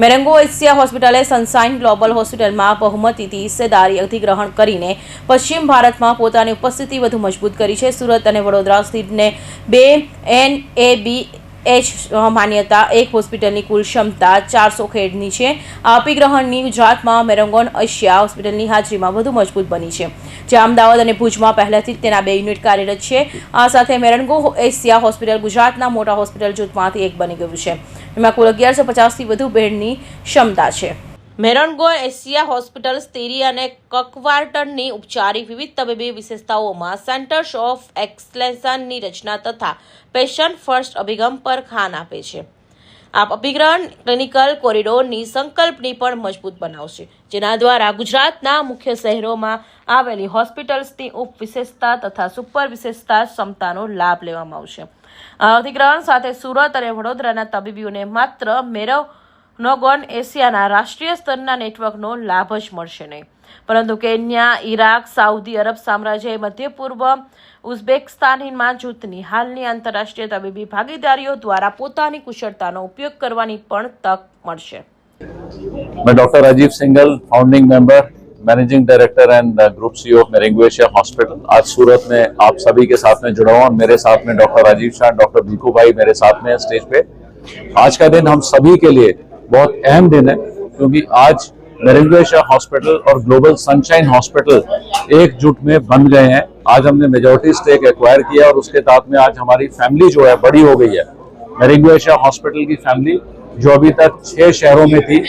મેરેંગો Asia હોસ્પિટલે sunshine global હોસ્પિટલમાં બહુમતીથી હિસ્સેદારી અધિગ્રહણ કરીને પશ્ચિમ ભારતમાં પોતાની ઉપસ્થિતિ વધુ મજબૂત કરી છે. સુરત અને વડોદરા સ્થિતને 2 NABH માન્યતા એક હોસ્પિટલની કુલ ક્ષમતા 400 બેડની છે. આ અધિગ્રહણની ગુજરાતમાં મેરેંગો એશિયા હોસ્પિટલની હાજરીમાં વધુ મજબૂત બની છે, જે અમદાવાદ અને ભુજમાં પહેલેથી જ તેના 2 યુનિટ કાર્યરત છે. આ સાથે મેરેંગો એશિયા હોસ્પિટલ ગુજરાતના મોટા હોસ્પિટલ જૂથમાંથી એક બની ગયું છે. એમાં કુલ 1150થી વધુ બેડની ક્ષમતા છે. મેરેંગો એશિયા હોસ્પિટલ સ્ત્રી અને કકવાટરની ઉપચારિક વિવિધ તબીબી વિશેષતાઓમાં સેન્ટર્સ ઓફ એક્સેલન્સની રચના તથા પેશન્ટ ફર્સ્ટ અભિગમ પર ખાન આપે છે. આ અભિગ્રહણ ક્લિનિકલ કોરિડોરની સંકલ્પની પણ મજબૂત બનાવશે, જેના દ્વારા ગુજરાતના મુખ્ય શહેરોમાં આવેલી હોસ્પિટલ્સની ઉપવિશેષતા તથા સુપર વિશેષતા ક્ષમતાનો લાભ લેવામાં આવશે. આ અધિગ્રહણ સાથે સુરત અને વડોદરાના તબીબીઓને માત્ર મેરેંગો એશિયાના રાષ્ટ્રીય સ્તરના નેટવર્કનો લાભ જ મળશે નહીં, પરંતુ કેન્યા, ઈરાક, સાઉદી અરબ સામ્રાજ્ય, મધ્ય પૂર્વ, ઉઝબેકિસ્તાનમાં જૂથની હાલની આંતરરાષ્ટ્રીય તબીબી ભાગીદારીઓ દ્વારા પોતાની કુશળતાનો ઉપયોગ કરવાની પણ તક મળશે. मैं doctor Rajiv Singhal, founding member, managing director and group CEO of Marengo Asia hospital, आज सूरत में आप सभी के साथ में जुड़ा हुआ हूं. मेरे साथ में डॉक्टर राजीव शाह, डॉक्टर भिकू भाई मेरे साथ में स्टेज पे. आज का दिन हम सभी के लिए बहुत अहम दिन है, क्योंकि आज मेरेंगो एशिया हॉस्पिटल और ग्लोबल सनशाइन हॉस्पिटल एकजुट में बन गए हैं. आज हमने मेजॉरिटी स्टेक एक्वायर किया और उसके साथ में आज हमारी फैमिली जो है बड़ी हो गई है. मेरेंगो एशिया हॉस्पिटल की फैमिली जो अभी तक 6 शहरों में थी,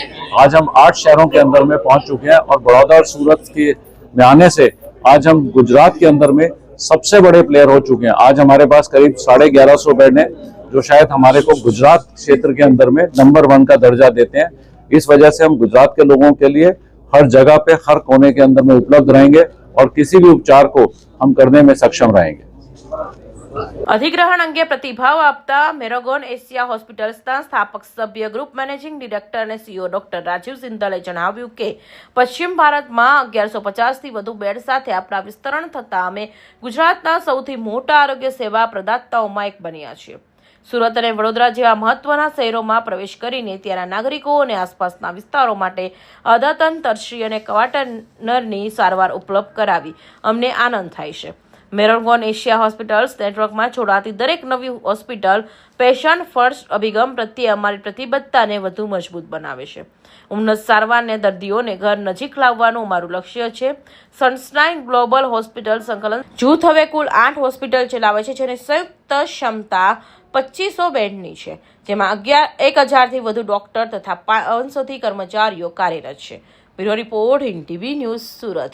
आज हम 8 शहरों के अंदर में पहुंच चुके हैं और बड़ौदा और सूरत के में आने से आज हम गुजरात के अंदर में सबसे बड़े प्लेयर हो चुके हैं. आज हमारे पास करीब 1150 बेड हैं, जो शायद हमारे को गुजरात क्षेत्र के अंदर में नंबर 1 का दर्जा देते हैं. इस वजह से हम गुजरात के लोगों के लिए हर जगह पे, हर कोने के अंदर में उपलब्ध रहेंगे और किसी भी उपचार को हम करने में सक्षम रहेंगे. અધિગ્રહણ અંગે પ્રતિભાવ આપતા મેરેંગો એશિયા હોસ્પિટલ્સના સ્થાપક સભ્ય, ગ્રુપ મેનેજિંગ ડિરેક્ટર અને સીઈઓ ડોક્ટર રાજીવ સિંધલે જણાવ્યું કે પશ્ચિમ ભારતમાં 1150થી વધુ બેડ સાથે આપણા વિસ્તરણ થતાં અમે ગુજરાતના સૌથી મોટા આરોગ્ય સેવા પ્રદાતાઓમાં એક બન્યા છીએ. સુરત અને વડોદરા જેવા મહત્વના શહેરોમાં પ્રવેશ કરીને ત્યાંના નાગરિકો અને આસપાસના વિસ્તારો માટે અદ્યતન ટર્શરી અને ક્વાર્ટનરની સારવાર ઉપલબ્ધ કરાવી અમને આનંદ થાય છે. મેરેંગો એશિયા હોસ્પિટલ્સ નેટવર્કમાં જોડાતી દરેક નવી હોસ્પિટલ પેશન્ટ ફર્સ્ટ અભિગમ પ્રત્યે અમારી પ્રતિબદ્ધતાને વધુ મજબૂત બનાવે છે. ઉન્નત સારવારને દર્દીઓને ઘર નજીક લાવવાનું અમારું લક્ષ્ય છે. સનશાઇન ગ્લોબલ હોસ્પિટલ સંકલન જૂથ હવે કુલ 8 હોસ્પિટલ ચલાવે છે, જેની સંયુક્ત ક્ષમતા 2500 બેડની છે, જેમાં 1000થી વધુ ડોક્ટર તથા 500થી કર્મચારીઓ કાર્યરત છે. Bureau report, Hind TV news, Surat.